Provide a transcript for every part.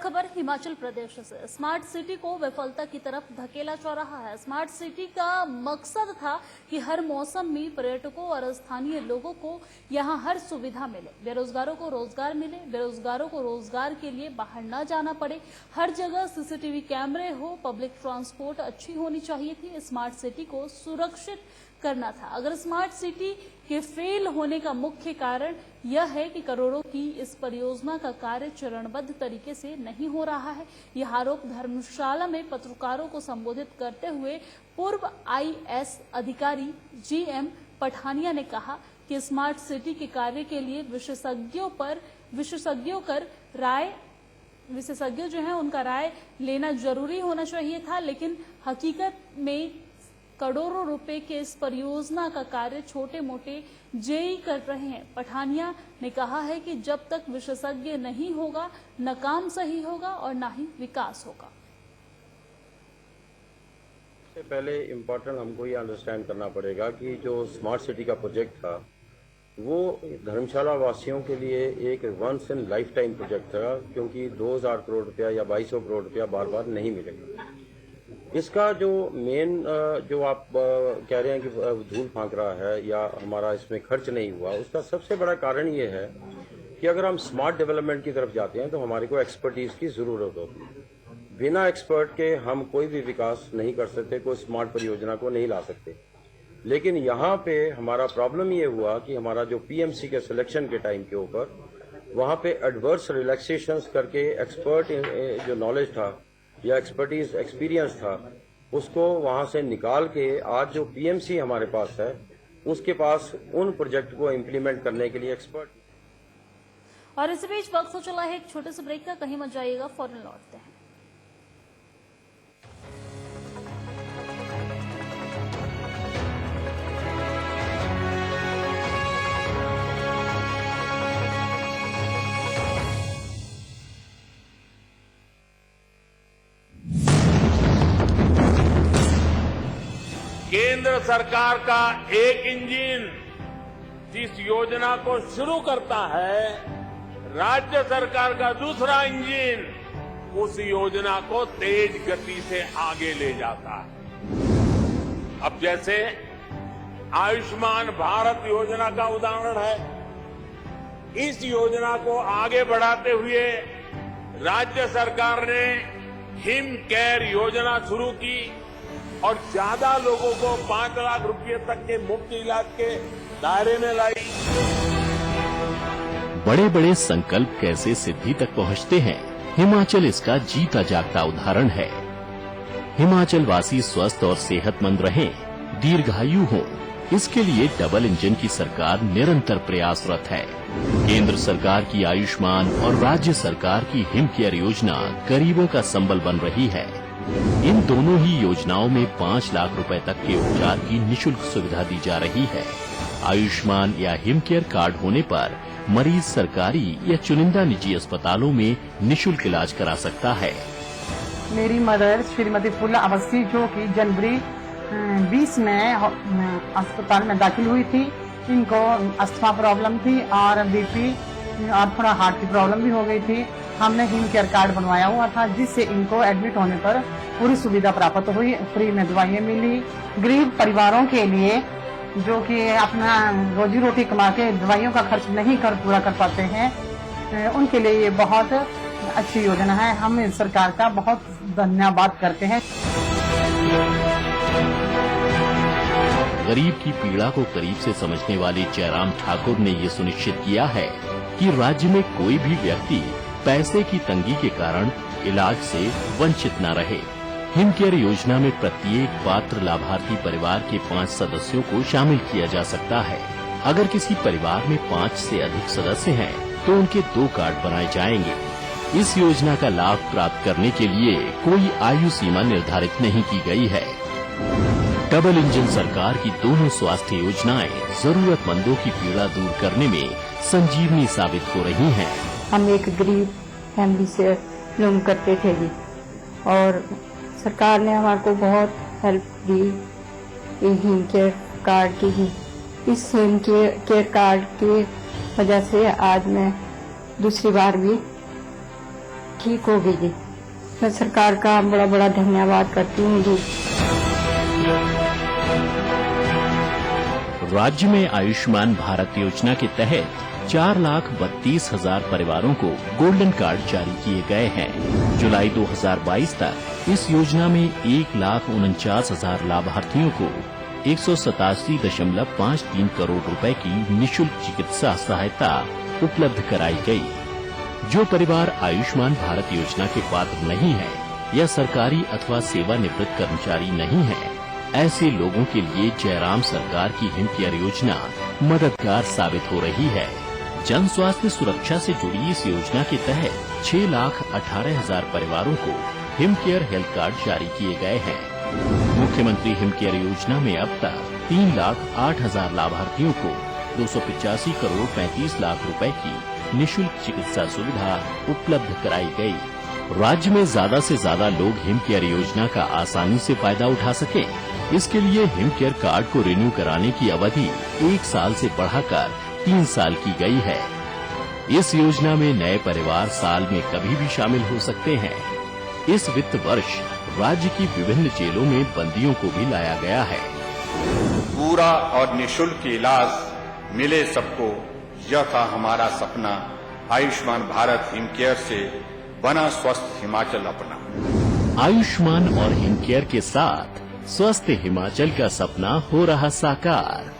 खबर हिमाचल प्रदेश से। Smart city को विफलता की तरफ धकेला जा रहा है। स्मार्ट सिटी का मकसद था कि हर मौसम में पर्यटकों और स्थानीय लोगों को यहां हर सुविधा मिले, बेरोजगारों को रोजगार मिले, बेरोजगारों को रोजगार के लिए बाहर न जाना पड़े, हर जगह सीसीटीवी कैमरे हो, पब्लिक ट्रांसपोर्ट अच्छी होनी चाहिए थी। स्मार्ट सिटी को सुरक्षित करना था। अगर स्मार्ट सिटी के फेल होने का मुख्य कारण यह है कि करोड़ों की इस परियोजना का कार्य चरणबद्ध तरीके से नहीं हो रहा है। यह आरोप धर्मशाला में पत्रकारों को संबोधित करते हुए पूर्व आईएएस अधिकारी जीएम पठानिया ने कहा कि स्मार्ट सिटी के कार्य के लिए विशेषज्ञों जो है उनका राय लेना जरूरी होना चाहिए था, लेकिन हकीकत में करोड़ों रुपए के इस परियोजना का कार्य छोटे मोटे जेई कर रहे हैं। पठानिया ने कहा है कि जब तक विशेषज्ञ नहीं होगा न काम सही होगा और न ही विकास होगा। सबसे पहले इम्पोर्टेंट हमको ये अंडरस्टैंड करना पड़ेगा कि जो स्मार्ट सिटी का प्रोजेक्ट था वो धर्मशाला वासियों के लिए एक once in lifetime project था, क्योंकि 2000 करोड़ रुपया या 2200 करोड़ रुपया बार बार नहीं मिलेगा। इसका जो मेन जो आप कह रहे हैं कि धूल फांक रहा है या हमारा इसमें खर्च नहीं हुआ, उसका सबसे बड़ा कारण ये है कि अगर हम स्मार्ट डेवलपमेंट की तरफ जाते हैं तो हमारे को एक्सपर्टीज की जरूरत होती है। बिना एक्सपर्ट के हम कोई भी विकास नहीं कर सकते, कोई स्मार्ट परियोजना को नहीं ला सकते। लेकिन यहाँ पे हमारा प्रॉब्लम ये हुआ कि हमारा जो पीएमसी के सिलेक्शन के टाइम के ऊपर वहाँ पे एडवर्स रिलैक्सेशंस करके एक्सपर्ट जो नॉलेज था या एक्सपर्टीज एक्सपीरियंस था उसको वहां से निकाल के आज जो पीएमसी हमारे पास है उसके पास उन प्रोजेक्ट को इम्प्लीमेंट करने के लिए एक्सपर्ट। और इस बीच वक्त हो चला है एक छोटे से ब्रेक का, कहीं मत जाइएगा, फौरन लौटते हैं। केंद्र सरकार का एक इंजन जिस योजना को शुरू करता है, राज्य सरकार का दूसरा इंजन उस योजना को तेज गति से आगे ले जाता है। अब जैसे आयुष्मान भारत योजना का उदाहरण है, इस योजना को आगे बढ़ाते हुए राज्य सरकार ने हिम केयर योजना शुरू की और ज्यादा लोगों को 5 लाख रुपए तक के मुफ्त इलाज के दायरे में लाई। बड़े बड़े संकल्प कैसे सिद्धि तक पहुंचते हैं, हिमाचल इसका जीता जागता उदाहरण है। हिमाचल वासी स्वस्थ और सेहतमंद रहें, दीर्घायु हों, इसके लिए डबल इंजन की सरकार निरंतर प्रयासरत है। केंद्र सरकार की आयुष्मान और राज्य सरकार की हिम केयर योजना गरीबों का संबल बन रही है। इन दोनों ही योजनाओं में 5 लाख रुपए तक के उपचार की निशुल्क सुविधा दी जा रही है। आयुष्मान या हिम केयर कार्ड होने पर मरीज सरकारी या चुनिंदा निजी अस्पतालों में निशुल्क इलाज करा सकता है। मेरी मदर श्रीमती फूला अवस्थी, जो कि जनवरी 20 में अस्पताल में दाखिल हुई थी, इनको अस्थमा प्रॉब्लम थी और बीपी और थोड़ा हार्ट की प्रॉब्लम भी हो गई थी। हमने हिम केयर कार्ड बनवाया हुआ था, जिससे इनको एडमिट होने पर पूरी सुविधा प्राप्त हुई, फ्री में दवाइयाँ मिली। गरीब परिवारों के लिए जो कि अपना रोजी रोटी कमा के दवाइयों का खर्च नहीं पूरा कर पाते हैं, उनके लिए ये बहुत अच्छी योजना है। हम इस सरकार का बहुत धन्यवाद करते हैं। गरीब की पीड़ा को करीब से समझने वाले जयराम ठाकुर ने ये सुनिश्चित किया है कि राज्य में कोई भी व्यक्ति पैसे की तंगी के कारण इलाज से वंचित न रहे। हिम केयर योजना में प्रत्येक पात्र लाभार्थी परिवार के 5 सदस्यों को शामिल किया जा सकता है। अगर किसी परिवार में 5 से अधिक सदस्य हैं, तो उनके 2 कार्ड बनाए जाएंगे। इस योजना का लाभ प्राप्त करने के लिए कोई आयु सीमा निर्धारित नहीं की गई है। डबल इंजन सरकार की दोनों स्वास्थ्य योजनाएं जरूरतमंदों की पीड़ा दूर करने में संजीवनी साबित हो रही हैं। हम एक गरीब फैमिली से बिलोंग करते थे जी, और सरकार ने हमारे को बहुत हेल्प दी हिम केयर कार्ड की ही। इस हिम केयर कार्ड की वजह से आज मैं दूसरी बार भी ठीक होगी जी। मैं सरकार का बड़ा बड़ा धन्यवाद करती हूँ जी। राज्य में आयुष्मान भारत योजना के तहत 4,32,000 परिवारों को गोल्डन कार्ड जारी किए गए हैं। जुलाई 2022 तक इस योजना में 1,49,000 लाभार्थियों को 187.53 करोड़ रुपए की निःशुल्क चिकित्सा सहायता उपलब्ध कराई गई। जो परिवार आयुष्मान भारत योजना के पात्र नहीं है या सरकारी अथवा सेवानिवृत्त कर्मचारी नहीं है, ऐसे लोगों के लिए जयराम सरकार की हिम केयर योजना मददगार साबित हो रही है। जन स्वास्थ्य सुरक्षा से जुड़ी इस योजना के तहत 6,18,000 परिवारों को हिम केयर हेल्थ कार्ड जारी किए गए हैं। मुख्यमंत्री हिम केयर योजना में अब तक 3,08,000 लाभार्थियों को 285 करोड़ 35 लाख रुपए की निःशुल्क चिकित्सा सुविधा उपलब्ध कराई गई। राज्य में ज्यादा से ज्यादा लोग हिम केयर योजना का आसानी से फायदा उठा सके, इसके लिए हिम केयर कार्ड को रिन्यू कराने की अवधि 1 साल से बढ़ाकर 3 साल की गई है। इस योजना में नए परिवार साल में कभी भी शामिल हो सकते हैं। इस वित्त वर्ष राज्य की विभिन्न जेलों में बंदियों को भी लाया गया है। पूरा और निःशुल्क इलाज मिले सबको, यह था हमारा सपना। आयुष्मान भारत हिम केयर से बना स्वस्थ हिमाचल अपना। आयुष्मान और हिम केयर के साथ स्वस्थ हिमाचल का सपना हो रहा साकार।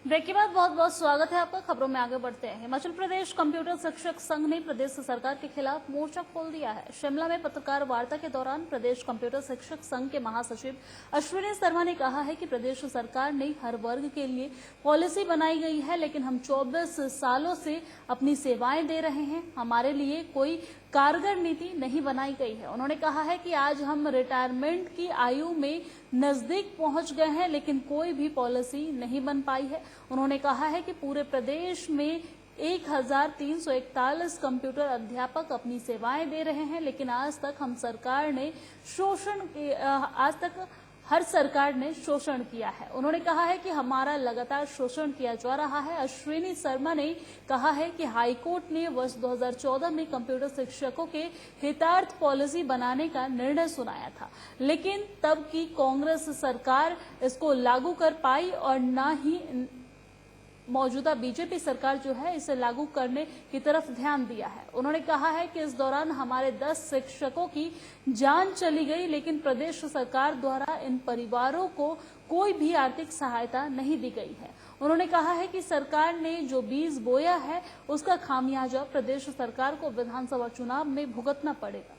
ब्रेक के बाद बहुत बहुत स्वागत है आपका। खबरों में आगे बढ़ते हैं। हिमाचल प्रदेश कंप्यूटर शिक्षक संघ ने प्रदेश सरकार के खिलाफ मोर्चा खोल दिया है। शिमला में पत्रकार वार्ता के दौरान प्रदेश कंप्यूटर शिक्षक संघ के महासचिव अश्विनी शर्मा ने कहा है कि प्रदेश सरकार ने हर वर्ग के लिए पॉलिसी बनाई गई है, लेकिन हम 24 सालों से अपनी सेवाएं दे रहे हैं। हमारे लिए कोई कारगर नीति नहीं बनाई गई है। उन्होंने कहा है कि आज हम रिटायरमेंट की आयु में नजदीक पहुंच गए हैं, लेकिन कोई भी पॉलिसी नहीं बन पाई है। उन्होंने कहा है कि पूरे प्रदेश में 1,341 कंप्यूटर अध्यापक अपनी सेवाएं दे रहे हैं, लेकिन आज तक हर सरकार ने शोषण किया है। उन्होंने कहा है कि हमारा लगातार शोषण किया जा रहा है। अश्विनी शर्मा ने कहा है कि हाईकोर्ट ने वर्ष 2014 में कंप्यूटर शिक्षकों के हितार्थ पॉलिसी बनाने का निर्णय सुनाया था, लेकिन तब की कांग्रेस सरकार इसको लागू कर पाई और न ही मौजूदा बीजेपी सरकार जो है इसे लागू करने की तरफ ध्यान दिया है। उन्होंने कहा है कि इस दौरान हमारे 10 शिक्षकों की जान चली गई, लेकिन प्रदेश सरकार द्वारा इन परिवारों को कोई भी आर्थिक सहायता नहीं दी गई है। उन्होंने कहा है कि सरकार ने जो बीज बोया है उसका खामियाजा प्रदेश सरकार को विधानसभा चुनाव में भुगतना पड़ेगा।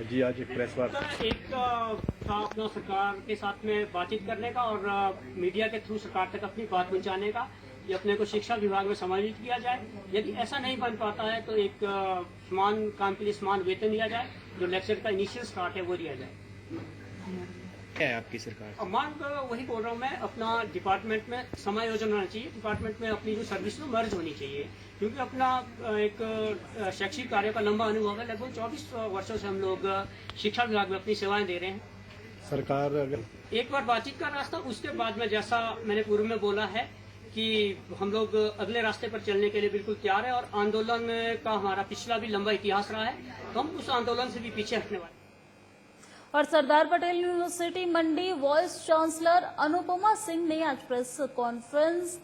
जी आज एक प्रेस वार्ता एक था अपना सरकार के साथ में बातचीत करने का और मीडिया के थ्रू सरकार तक अपनी बात पहुंचाने का, ये अपने को शिक्षा विभाग में समायोजित किया जाए। यदि ऐसा नहीं बन पाता है तो एक समान काम के लिए समान वेतन दिया जाए, जो लेक्चर का इनिशियल स्टार्ट है वो दिया जाए। क्या है आपकी सरकार? मांग वही बोल रहा हूँ मैं, अपना डिपार्टमेंट में समायोजन होना चाहिए। डिपार्टमेंट में अपनी जो सर्विस में मर्ज होनी चाहिए, क्योंकि अपना एक शैक्षिक कार्य का लंबा अनुभव है। लगभग 24 वर्षों से हम लोग शिक्षा विभाग में अपनी सेवाएं दे रहे हैं। सरकार अगर एक बार बातचीत का रास्ता, उसके बाद में जैसा मैंने पूर्व में बोला है कि हम लोग अगले रास्ते पर चलने के लिए बिल्कुल तैयार है। और आंदोलन का हमारा पिछला भी लंबा इतिहास रहा है, तो हम उस आंदोलन से भी पीछे हटने वाले। और सरदार पटेल यूनिवर्सिटी मंडी वाइस चांसलर अनुपमा सिंह ने आज प्रेस कॉन्फ्रेंस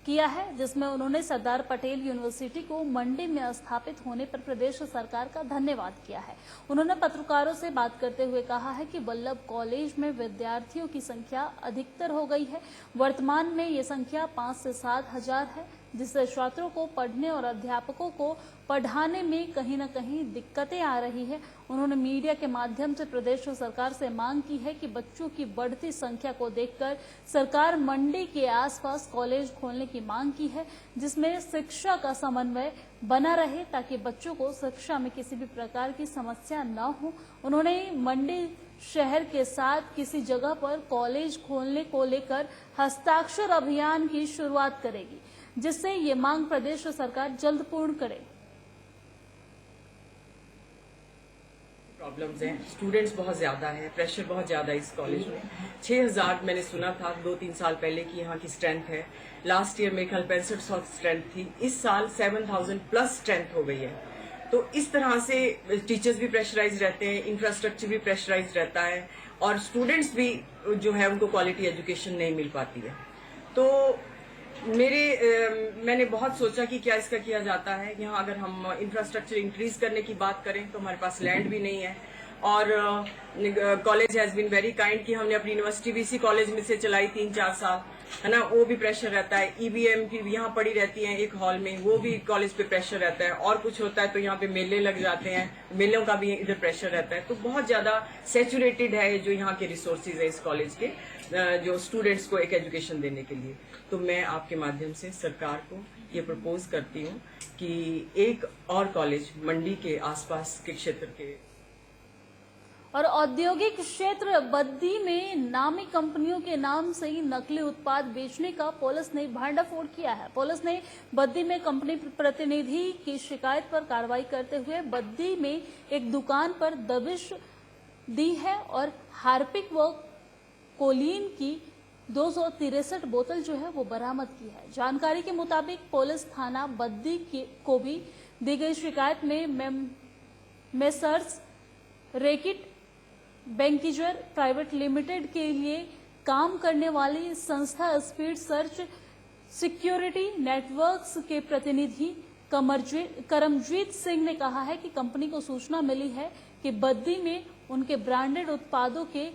किया है, जिसमें उन्होंने सरदार पटेल यूनिवर्सिटी को मंडी में स्थापित होने पर प्रदेश सरकार का धन्यवाद किया है। उन्होंने पत्रकारों से बात करते हुए कहा है कि वल्लभ कॉलेज में विद्यार्थियों की संख्या अधिकतर हो गई है। वर्तमान में ये संख्या 5 से 7 हजार है। जिससे छात्रों को पढ़ने और अध्यापकों को पढ़ाने में कहीं न कहीं दिक्कतें आ रही है। उन्होंने मीडिया के माध्यम से प्रदेश सरकार से मांग की है कि बच्चों की बढ़ती संख्या को देखकर सरकार मंडी के आसपास कॉलेज खोलने की मांग की है, जिसमें शिक्षा का समन्वय बना रहे ताकि बच्चों को शिक्षा में किसी भी प्रकार की समस्या न हो। उन्होंने मंडी शहर के साथ किसी जगह पर कॉलेज खोलने को लेकर हस्ताक्षर अभियान की शुरुआत करेगी, जिससे ये मांग प्रदेश सरकार जल्द पूर्ण करे। प्रॉब्लम्स हैं, स्टूडेंट्स बहुत ज़्यादा है, प्रेशर बहुत ज़्यादा है इस कॉलेज में। 6000 मैंने सुना था 2-3 साल पहले की यहाँ की स्ट्रेंथ है। लास्ट ईयर मेरे ख्याल 6500 स्ट्रेंथ थी, इस साल 7000 प्लस स्ट्रेंथ हो गई है। तो इस तरह से टीचर्स भी प्रेशराइज रहते हैं, इंफ्रास्ट्रक्चर भी प्रेशराइज रहता है और स्टूडेंट्स भी जो है उनको क्वालिटी एजुकेशन नहीं मिल पाती है। तो मैंने बहुत सोचा कि क्या इसका किया जाता है। यहाँ अगर हम इंफ्रास्ट्रक्चर इंक्रीज करने की बात करें तो हमारे पास लैंड भी नहीं है और college has been very kind कि हमने अपनी यूनिवर्सिटी भी इसी कॉलेज में से चलाई 3-4 साल, है ना। वो भी प्रेशर रहता है, ईवीएम की यहाँ पड़ी रहती हैं एक हॉल में, वो भी कॉलेज पे प्रेशर रहता है। और कुछ होता है तो यहाँ पे मेले लग जाते हैं, मेलों का भी इधर प्रेशर रहता है। तो बहुत ज़्यादा सैचुरेटेड है जो यहाँ के रिसोर्सेज है इस कॉलेज के, जो स्टूडेंट्स को एक एजुकेशन देने के लिए। तो मैं आपके माध्यम से सरकार को ये प्रपोज करती हूँ कि एक और कॉलेज मंडी के आसपास के क्षेत्र के और औद्योगिक क्षेत्र बद्दी में नामी कंपनियों के नाम से ही नकली उत्पाद बेचने का पुलिस ने भंडाफोड़ किया है। पुलिस ने बद्दी में कंपनी प्रतिनिधि की शिकायत पर कार्रवाई करते हुए बद्दी में एक दुकान पर दबिश दी है और हार्पिक व कोलिन की 263 बोतल जो है वो बरामद की है। जानकारी के मुताबिक पुलिस थाना बद्दी को भी दी गई शिकायत में मेसर्स रेकिट बेंकीजर प्राइवेट लिमिटेड के लिए काम करने वाली संस्था स्पीड सर्च सिक्योरिटी नेटवर्क्स के प्रतिनिधि करमजीत सिंह ने कहा है कि कंपनी को सूचना मिली है कि बद्दी में उनके ब्रांडेड उत्पादों के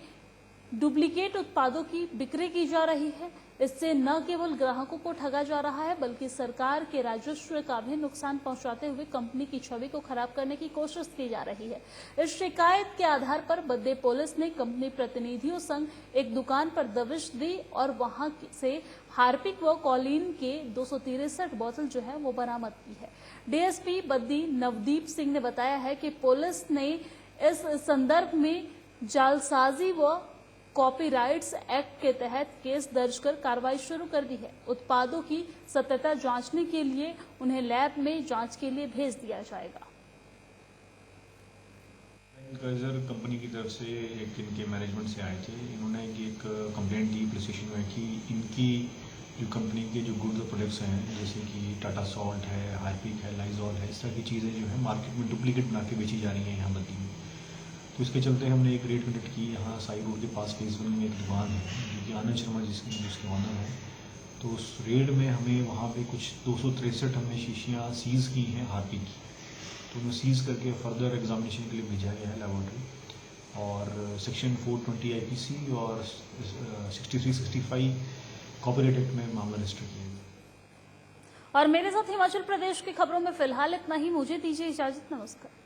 डुप्लीकेट उत्पादों की बिक्री की जा रही है। इससे न केवल ग्राहकों को ठगा जा रहा है बल्कि सरकार के राजस्व का भी नुकसान पहुंचाते हुए कंपनी की छवि को खराब करने की कोशिश की जा रही है। इस शिकायत के आधार पर बद्दी पुलिस ने कंपनी प्रतिनिधियों संग एक दुकान पर दबिश दी और वहां से हार्पिक व कॉलिन के 263 बोतल जो है वो बरामद की है। डीएसपी बद्दी नवदीप सिंह ने बताया है कि पुलिस ने इस संदर्भ में जालसाजी व कॉपीराइट्स एक्ट के तहत केस दर्ज कर कार्रवाई शुरू कर दी है। उत्पादों की सत्यता जांचने के लिए उन्हें लैब में जांच के लिए भेज दिया जाएगा। कंपनी की तरफ से एक इनके मैनेजमेंट से आए थे, इन्होंने एक कंप्लेंट दी पुलिस स्टेशन में कि इनकी जो कंपनी के जो गुड्स और प्रोडक्ट्स हैं जैसे कि टाटा सॉल्ट है, हार्पिक है, लाइजॉल है, इस तरह की चीज़ें जो है मार्केट में डुप्लीकेट बना के बेची जा रही हैं यहाँ बद्दी में। तो इसके चलते हमने एक रेड कंडक्ट की। यहाँ साई रोड के पास फेज 1 में एक दुकान है जो कि आनंद शर्मा जिसके ऑनर है। तो उस रेड में हमें वहाँ पे कुछ 263 हमने शीशियाँ सीज़ की हैं हार्पिक की। तो उन्हें सीज़ करके फर्दर एग्जामिनेशन के लिए भेजा गया है लेबॉर्ट्री और सेक्शन 420 IPC और 6365 कॉपीराइट एक्ट में मामला रजिस्टर किया गया। और मेरे साथ हिमाचल प्रदेश की खबरों में फिलहाल इतना ही। मुझे दीजिए इजाजत। नमस्कार।